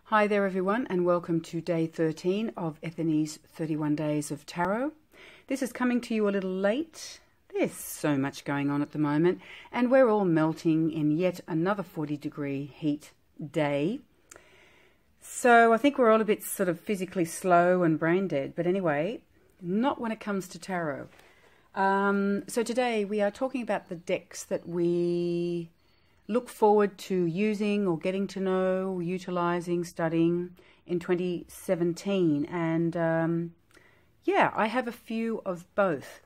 Hi there everyone, and welcome to day 13 of Ethony's 31 Days of Tarot. This is coming to you a little late. There's so much going on at the moment, and we're all melting in yet another 40-degree heat day. So I think we're all a bit sort of physically slow and brain dead, but anyway, not when it comes to tarot. So today we are talking about the decks that we look forward to using or getting to know, utilizing, studying in 2017. And yeah, I have a few of both.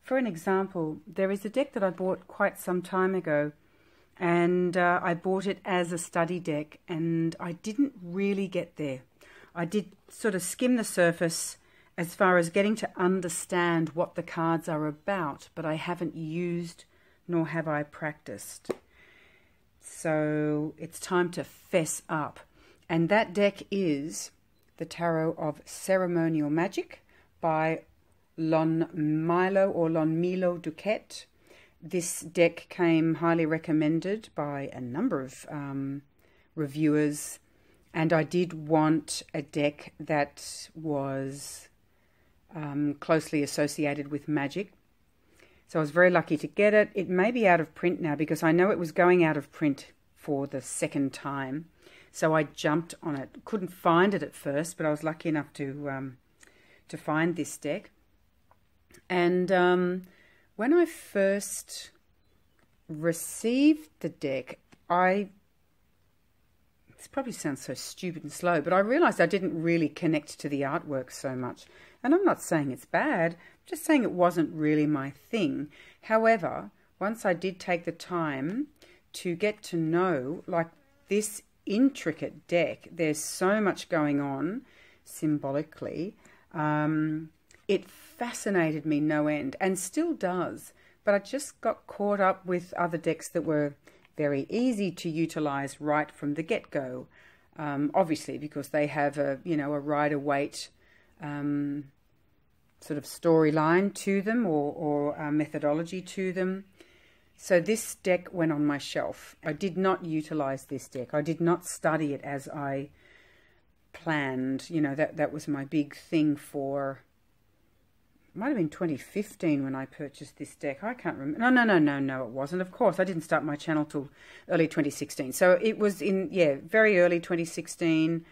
For an example, there is a deck that I bought quite some time ago, and I bought it as a study deck, and I didn't really get there. I did sort of skim the surface as far as getting to understand what the cards are about, but I haven't used nor have I practiced. So it's time to fess up. And that deck is the Tarot of Ceremonial Magic by Lon Milo Duquette. This deck came highly recommended by a number of reviewers, and I did want a deck that was closely associated with magic. So I was very lucky to get it. It may be out of print now because I know it was going out of print for the second time. So I jumped on it. Couldn't find it at first, but I was lucky enough to find this deck. And when I first received the deck, this probably sounds so stupid and slow, but I realized I didn't really connect to the artwork so much. And I'm not saying it's bad, I'm just saying it wasn't really my thing. However, once I did take the time to get to know, like, this intricate deck, there's so much going on symbolically. It fascinated me no end, and still does. But I just got caught up with other decks that were very easy to utilize right from the get-go. Obviously, because they have a rider-waite sort of storyline to them, or methodology to them. So this deck went on my shelf. I did not utilize this deck. I did not study it as I planned. You know, that was my big thing for, might have been 2015 when I purchased this deck. I can't remember. No, it wasn't. Of course, I didn't start my channel till early 2016. So it was in, very early 2016.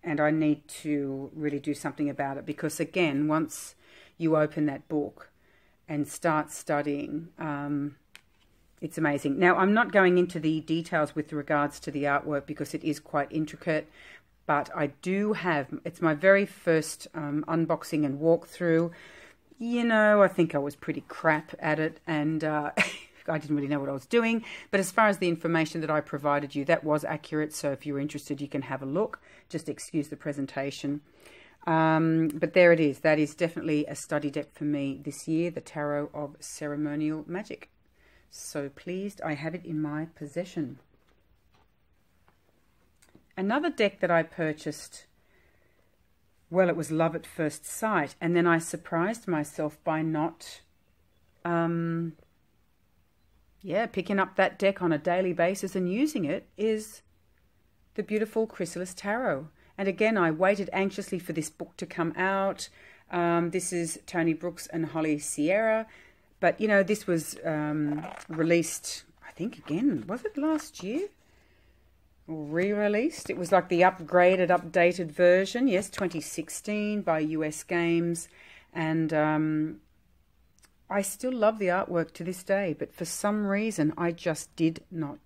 And I need to really do something about it because, again, once you open that book and start studying, it's amazing. Now, I'm not going into the details with regards to the artwork because it is quite intricate, but I do have, it's my very first unboxing and walkthrough. You know, I think I was pretty crap at it, and I didn't really know what I was doing. But as far as the information that I provided you, that was accurate. So if you're interested, you can have a look. Just excuse the presentation. But there it is. That is definitely a study deck for me this year, the Tarot of Ceremonial Magic. So pleased I have it in my possession. Another deck that I purchased, well, it was love at first sight. And then I surprised myself by not, picking up that deck on a daily basis and using it, is the beautiful Chrysalis Tarot. And again, I waited anxiously for this book to come out. This is Tony Brooks and Holly Sierra. But, you know, this was released, I think, again, was it last year? Or re-released? It was like the upgraded, updated version. Yes, 2016 by US Games. And I still love the artwork to this day. But for some reason, I just did not.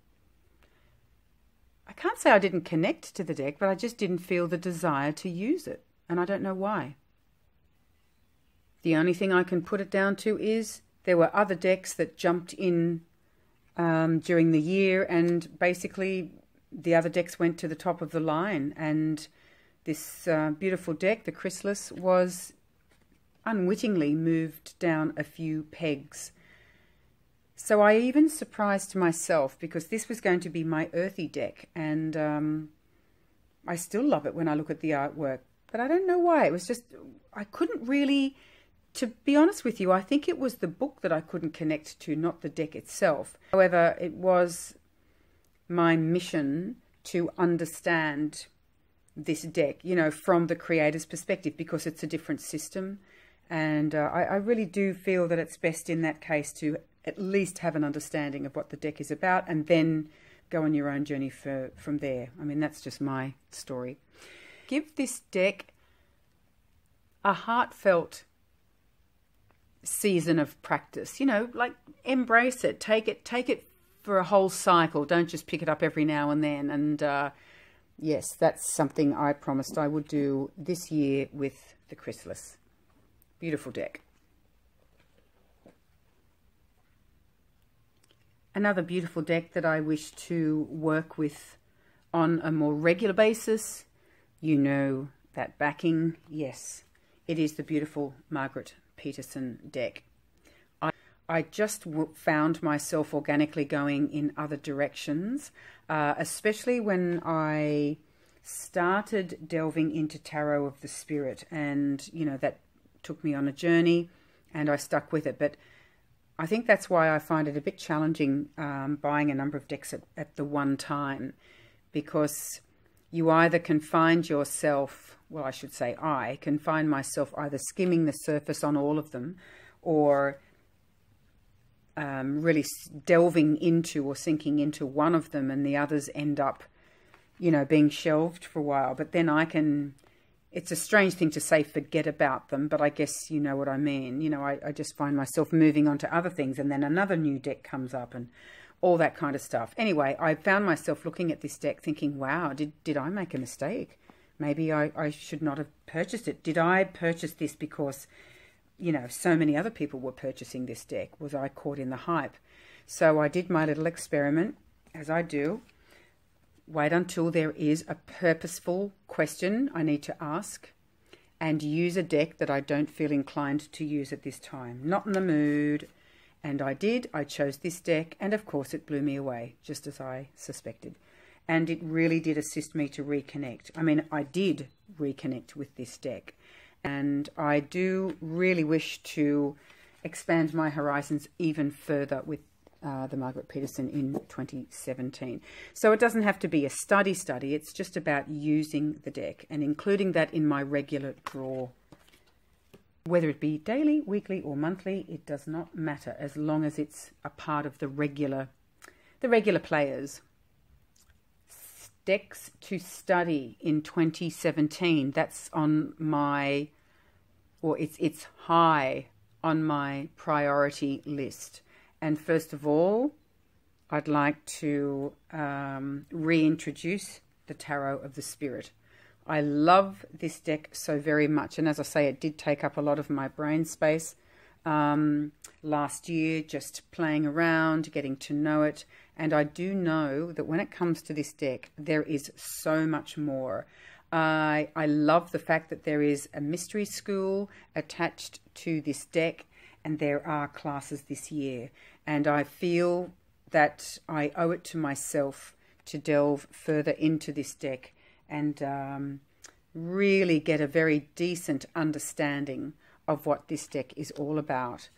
I can't say I didn't connect to the deck, but I just didn't feel the desire to use it. And I don't know why. The only thing I can put it down to is there were other decks that jumped in during the year, and basically the other decks went to the top of the line. And this beautiful deck, the Chrysalis, was unwittingly moved down a few pegs. So I even surprised myself because this was going to be my earthy deck, and I still love it when I look at the artwork, but I don't know why. It was just, I couldn't really, to be honest with you, I think it was the book that I couldn't connect to, not the deck itself. However, it was my mission to understand this deck, you know, from the creator's perspective, because it's a different system. And I really do feel that it's best in that case to at least have an understanding of what the deck is about, and then go on your own journey from there. I mean, that's just my story. Give this deck a heartfelt season of practice, you know, like embrace it, take it for a whole cycle. Don't just pick it up every now and then. And yes, that's something I promised I would do this year with the Chrysalis. Beautiful deck. Another beautiful deck that I wish to work with on a more regular basis, you know that backing, yes, it is the beautiful Margaret Peterson deck. I just found myself organically going in other directions, especially when I started delving into Tarot of the Spirit, and, you know, that took me on a journey and I stuck with it. But I think that's why I find it a bit challenging buying a number of decks at the one time, because you either can find yourself, well, I should say I can find myself either skimming the surface on all of them, or really delving into or sinking into one of them, and the others end up, you know, being shelved for a while. But then I can, it's a strange thing to say forget about them, but I guess you know what I mean. You know, I just find myself moving on to other things, and then another new deck comes up and all that kind of stuff. Anyway, I found myself looking at this deck thinking, wow, did I make a mistake? Maybe I should not have purchased it. Did I purchase this because, you know, so many other people were purchasing this deck? Was I caught in the hype? So I did my little experiment, as I do. Wait until there is a purposeful question I need to ask, and use a deck that I don't feel inclined to use at this time. Not in the mood. And I did. I chose this deck, and of course it blew me away, just as I suspected. And it really did assist me to reconnect. I mean, I did reconnect with this deck. And I do really wish to expand my horizons even further with the Margaret Peterson in 2017. So it doesn't have to be a study. It's just about using the deck and including that in my regular draw. Whether it be daily, weekly, or monthly, it does not matter, as long as it's a part of the regular players. Decks to study in 2017. That's on my, or it's high on my priority list. And first of all, I'd like to reintroduce the Tarot of the Spirit. I love this deck so very much. And as I say, it did take up a lot of my brain space last year, just playing around, getting to know it. And I do know that when it comes to this deck, there is so much more. I love the fact that there is a mystery school attached to this deck, and there are classes this year. And I feel that I owe it to myself to delve further into this deck and really get a very decent understanding of what this deck is all about.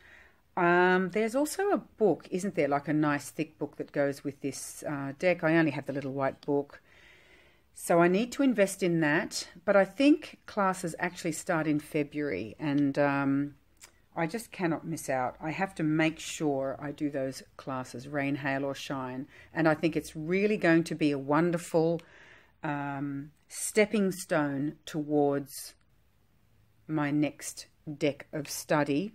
There's also a book, isn't there, like a nice thick book that goes with this deck. I only have the little white book, so I need to invest in that. But I think classes actually start in February, and I just cannot miss out. I have to make sure I do those classes, rain, hail or shine. And I think it's really going to be a wonderful stepping stone towards my next deck of study.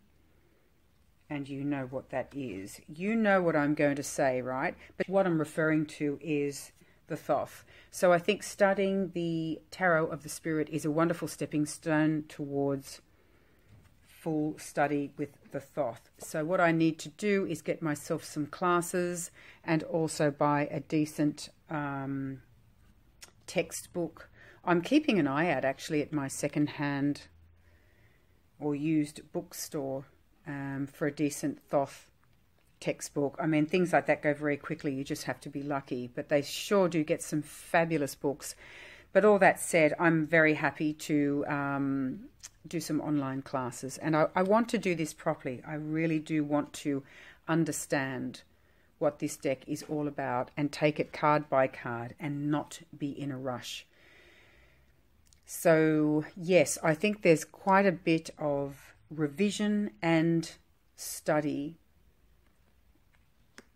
And you know what that is. You know what I'm going to say, right? But what I'm referring to is the Thoth. So I think studying the Tarot of the Spirit is a wonderful stepping stone towards full study with the Thoth. So what I need to do is get myself some classes and also buy a decent textbook. I'm keeping an eye out actually at my second-hand or used bookstore for a decent Thoth textbook. I mean, things like that go very quickly. You just have to be lucky. But they sure do get some fabulous books. But all that said, I'm very happy to do some online classes. And I want to do this properly. I really do want to understand what this deck is all about and take it card by card and not be in a rush. So yes, I think there's quite a bit of revision and study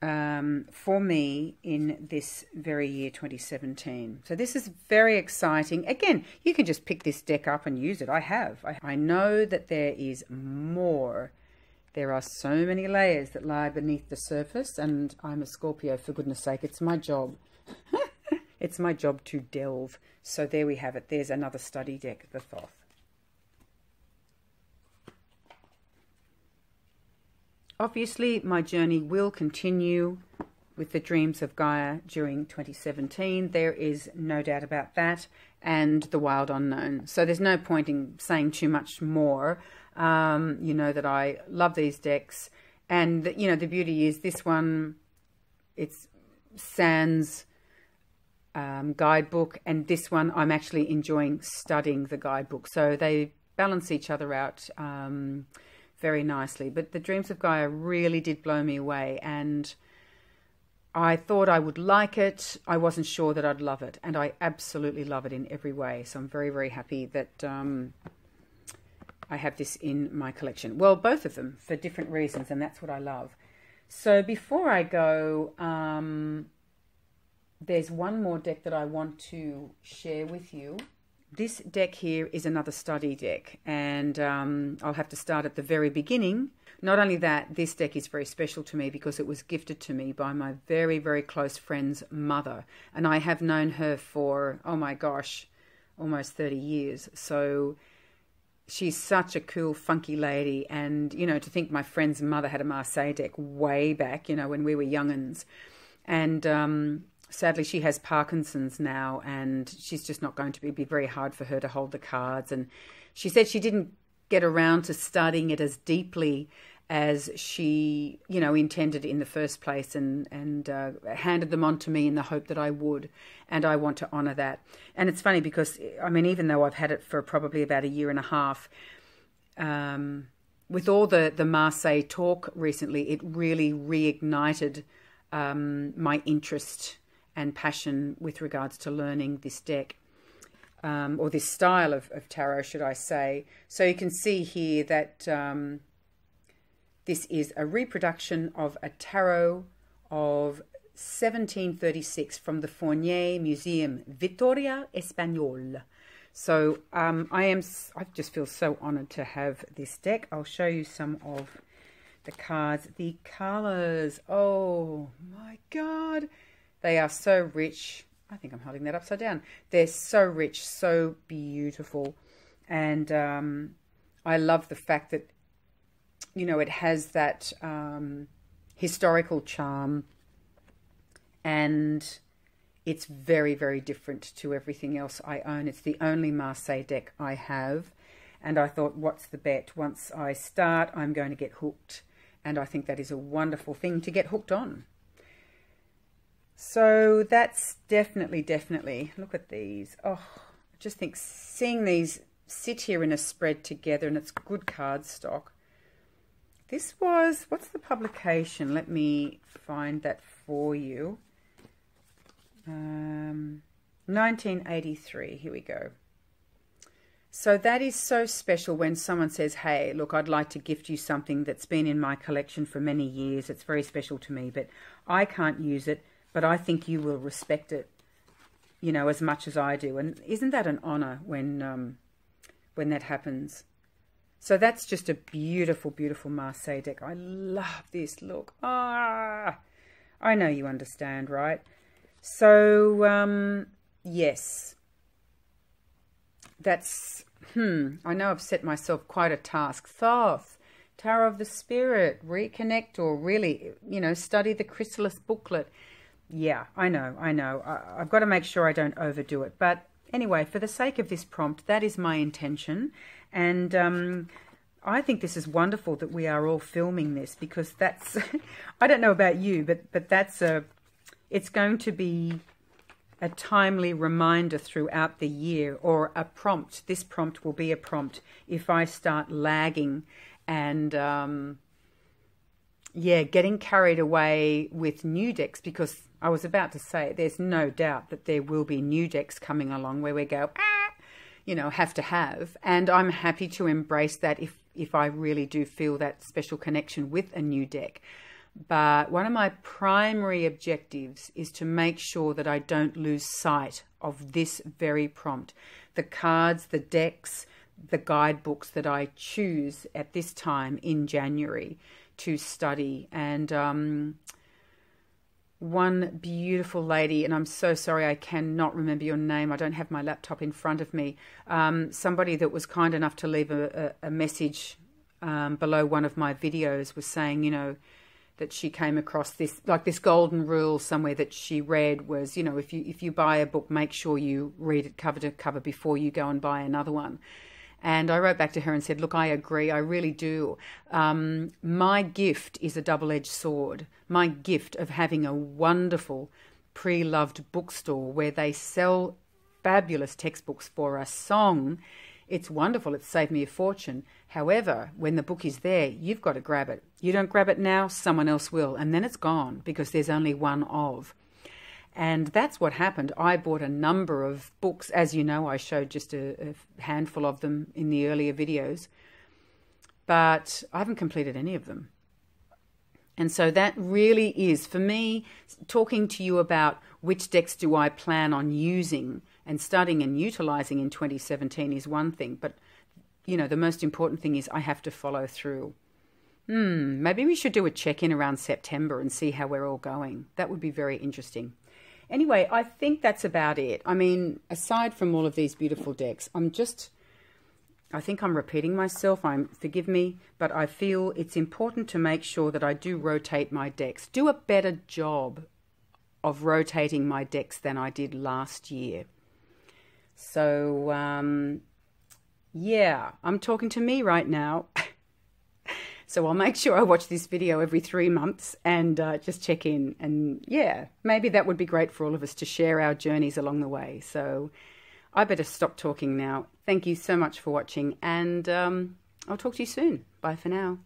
for me in this very year 2017. So this is very exciting. Again, you can just pick this deck up and use it. I have. I know that there is more. There are so many layers that lie beneath the surface, and I'm a Scorpio, for goodness sake. It's my job. It's my job to delve. So there we have it. There's another study deck, the Thoth. Obviously, my journey will continue with the Dreams of Gaia during 2017. There is no doubt about that, and the Wild Unknown. So there's no point in saying too much more. You know that I love these decks, and you know the beauty is this one, it's Sans guidebook, and this one I'm actually enjoying studying the guidebook. So they balance each other out very nicely. But the Dreams of Gaia really did blow me away, and I thought I would like it. I wasn't sure that I'd love it, and I absolutely love it in every way. So I'm very, very happy that I have this in my collection. Well, both of them for different reasons, and that's what I love. So before I go, there's one more deck that I want to share with you. This deck here is another study deck, and I'll have to start at the very beginning. Not only that, this deck is very special to me because it was gifted to me by my very, very close friend's mother, and I have known her for, oh my gosh, almost 30 years. So she's such a cool, funky lady, and, you know, to think my friend's mother had a Marseille deck way back, you know, when we were young'uns. And sadly, she has Parkinson's now, and she's just not going to be very hard for her to hold the cards. And she said she didn't get around to studying it as deeply as she, you know, intended in the first place, and handed them on to me in the hope that I would, and I want to honour that. And it's funny because, I mean, even though I've had it for probably about a year and a half, with all the Marseille talk recently, it really reignited my interest and passion with regards to learning this deck, or this style of tarot, should I say. So you can see here that this is a reproduction of a tarot of 1736 from the Fournier Museum, Vitoria Española. So I just feel so honoured to have this deck. I'll show you some of the cards. The colours, oh my God, they are so rich. I think I'm holding that upside down. They're so rich, so beautiful. And I love the fact that, you know, it has that historical charm, and it's very, very different to everything else I own. It's the only Marseille deck I have, and I thought, what's the bet? Once I start, I'm going to get hooked, and I think that is a wonderful thing to get hooked on. So that's definitely, look at these. Oh, I just think seeing these sit here in a spread together, and it's good cardstock. This was, what's the publication? Let me find that for you. 1983, here we go. So that is so special when someone says, hey, look, I'd like to gift you something that's been in my collection for many years. It's very special to me, but I can't use it, but I think you will respect it, you know, as much as I do. And isn't that an honor when that happens? So that's just a beautiful, beautiful Marseille deck. I love this look. Ah, I know you understand, right? So, yes, that's, I know I've set myself quite a task. Thoth, Tarot of the Spirit, reconnect, or really, you know, study the Chrysalis booklet. Yeah, I know. I've got to make sure I don't overdo it. But anyway, for the sake of this prompt, that is my intention. And I think this is wonderful that we are all filming this, because that's, I don't know about you, but that's it's going to be a timely reminder throughout the year, or a prompt. This prompt will be a prompt if I start lagging and, yeah, getting carried away with new decks, because I was about to say there's no doubt that there will be new decks coming along where we go, have to have. And I'm happy to embrace that if I really do feel that special connection with a new deck. But one of my primary objectives is to make sure that I don't lose sight of this very prompt. The cards, the decks, the guidebooks that I choose at this time in January to study. And one beautiful lady, and I'm so sorry I cannot remember your name, I don't have my laptop in front of me, somebody that was kind enough to leave a message below one of my videos was saying, that she came across this golden rule somewhere that she read was, if you buy a book, make sure you read it cover to cover before you go and buy another one. And I wrote back to her and said, look, I agree, I really do. My gift is a double-edged sword. My gift of having a wonderful pre-loved bookstore where they sell fabulous textbooks for a song. It's wonderful. It's saved me a fortune. However, when the book is there, you've got to grab it. You don't grab it now, someone else will. And then it's gone because there's only one of. And that's what happened. I bought a number of books. As you know, I showed just a handful of them in the earlier videos. But I haven't completed any of them. And so that really is, for me, talking to you about which decks do I plan on using and studying and utilizing in 2017 is one thing. But, the most important thing is I have to follow through. Maybe we should do a check-in around September and see how we're all going. That would be very interesting. Anyway, I think that's about it. I mean, aside from all of these beautiful decks, I think I'm repeating myself. Forgive me, but I feel it's important to make sure that I do rotate my decks. Do a better job of rotating my decks than I did last year. So, yeah, I'm talking to me right now. So I'll make sure I watch this video every 3 months and just check in. And yeah, maybe that would be great for all of us to share our journeys along the way. So I better stop talking now. Thank you so much for watching, and I'll talk to you soon. Bye for now.